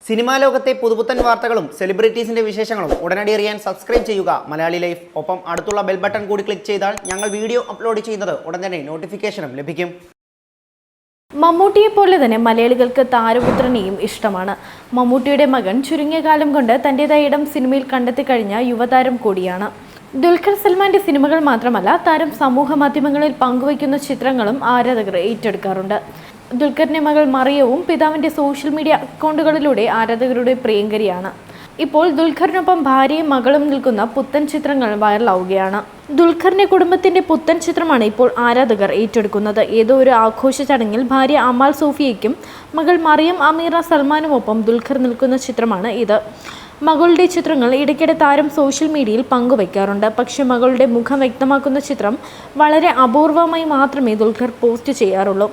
Cinema ലോകത്തെ പുതുപുത്തൻ വാർത്തകളും സെലിബ്രിറ്റീസിന്റെ വിശേഷങ്ങളും ഉടനടി അറിയാൻ സബ്സ്ക്രൈബ് ചെയ്യുക മലയാളി ലൈഫ്. ഒപ്പം അടുത്തുള്ള ബെൽ ബട്ടൺ കൂടി ക്ലിക്ക് ചെയ്താൽ ഞങ്ങൾ വീഡിയോ അപ്ലോഡ് ചെയ്യുന്നത് ഉടൻ തന്നെ നോട്ടിഫിക്കേഷനും ലഭിക്കും. മമ്മൂട്ടിയെ പോലെ തന്നെ മലയാളികൾക്ക് താരപുത്രനെയും ഇഷ്ടമാണ്. മമ്മൂട്ടിയുടെ മകൻ ചുരുങ്ങിയ കാലം കൊണ്ട് തൻ്റെതായ ഇടം സിനിമയിൽ കണ്ടെത്തിക്കഴിഞ്ഞ യുവതാരം കൂടിയാണ്. ദുൽഖർ സൽമാന്റെ സിനിമകൾ മാത്രമല്ല, താരം സമൂഹ മാധ്യമങ്ങളിൽ പങ്കുവയ്ക്കുന്ന ചിത്രങ്ങളും ആരാധകർ ഏറ്റെടുക്കാറുണ്ട്. ദുൽഖറിന്റെ മകൾ മറിയവും പിതാവിന്റെ സോഷ്യൽ മീഡിയ അക്കൗണ്ടുകളിലൂടെ ആരാധകരുടെ പ്രിയങ്കരിയാണ്. ഇപ്പോൾ ദുൽഖറിനൊപ്പം ഭാര്യയും മകളും നിൽക്കുന്ന പുത്തൻ ചിത്രങ്ങൾ വൈറലാവുകയാണ്. ദുൽഖറിന്റെ കുടുംബത്തിന്റെ പുത്തൻ ചിത്രമാണ് ഇപ്പോൾ ആരാധകർ ഏറ്റെടുക്കുന്നത്. ഏതോ ഒരു ആഘോഷ ചടങ്ങിൽ ഭാര്യ അമാൽ സോഫിയയ്ക്കും മകൾ മറിയം അമീറ സൽമാനുമൊപ്പം ദുൽഖർ നിൽക്കുന്ന ചിത്രമാണ് ഇത്. മകളുടെ ചിത്രങ്ങൾ ഇടയ്ക്കിടെ താരം സോഷ്യൽ മീഡിയയിൽ പങ്കുവയ്ക്കാറുണ്ട്. പക്ഷേ മകളുടെ മുഖം വ്യക്തമാക്കുന്ന ചിത്രം വളരെ അപൂർവമായി മാത്രമേ ദുൽഖർ പോസ്റ്റ് ചെയ്യാറുള്ളൂ.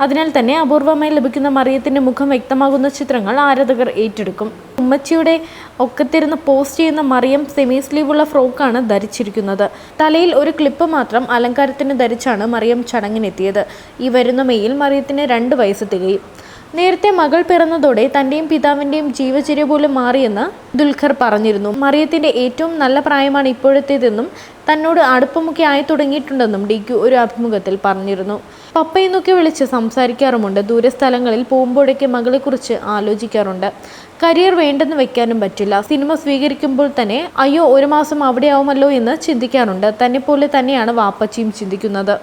അതിനാൽ തന്നെ അപൂർവമായി ലഭിക്കുന്ന മറിയത്തിൻ്റെ മുഖം വ്യക്തമാകുന്ന ചിത്രങ്ങൾ ആരാധകർ ഏറ്റെടുക്കും. ഉമ്മച്ചിയുടെ ഒക്കത്തിരുന്ന് പോസ്റ്റ് ചെയ്യുന്ന മറിയം സെമി സ്ലീവുള്ള ഫ്രോക്കാണ് ധരിച്ചിരിക്കുന്നത്. തലയിൽ ഒരു ക്ലിപ്പ് മാത്രം അലങ്കാരത്തിന് ധരിച്ചാണ് മറിയം ചടങ്ങിനെത്തിയത്. ഈ വരുന്ന മെയ്യിൽ മറിയത്തിന് 2 വയസ്സ് തികയും. നേരത്തെ മകൾ പിറന്നതോടെ തൻ്റെയും പിതാവിൻ്റെയും ജീവചര്യ പോലും മാറിയെന്ന് ദുൽഖർ പറഞ്ഞിരുന്നു. മറിയത്തിൻ്റെ ഏറ്റവും നല്ല പ്രായമാണ് ഇപ്പോഴത്തേതെന്നും തന്നോട് അടുപ്പമൊക്കെ ആയി തുടങ്ങിയിട്ടുണ്ടെന്നും DQ ഒരു അഭിമുഖത്തിൽ പറഞ്ഞിരുന്നു. പപ്പയെന്നൊക്കെ വിളിച്ച് സംസാരിക്കാറുമുണ്ട്. ദൂരസ്ഥലങ്ങളിൽ പോകുമ്പോഴൊക്കെ മകളെക്കുറിച്ച് ആലോചിക്കാറുണ്ട്. കരിയർ വേണ്ടെന്ന് വെക്കാനും പറ്റില്ല. സിനിമ സ്വീകരിക്കുമ്പോൾ തന്നെ അയ്യോ 1 മാസം അവിടെ ആവുമല്ലോ എന്ന് ചിന്തിക്കാറുണ്ട്. തന്നെ പോലെ തന്നെയാണ് വാപ്പച്ചിയും ചിന്തിക്കുന്നത്.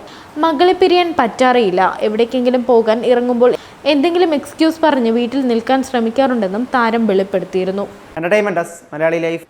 മകളെ പിരിയാൻ പറ്റാറേയില്ല. എവിടേക്കെങ്കിലും പോകാൻ ഇറങ്ങുമ്പോൾ എന്തെങ്കിലും എക്സ്ക്യൂസ് പറഞ്ഞ് വീട്ടിൽ നിൽക്കാൻ ശ്രമിക്കാറുണ്ടെന്നും താരം വെളിപ്പെടുത്തിയിരുന്നു. Entertainment desk Malayali life.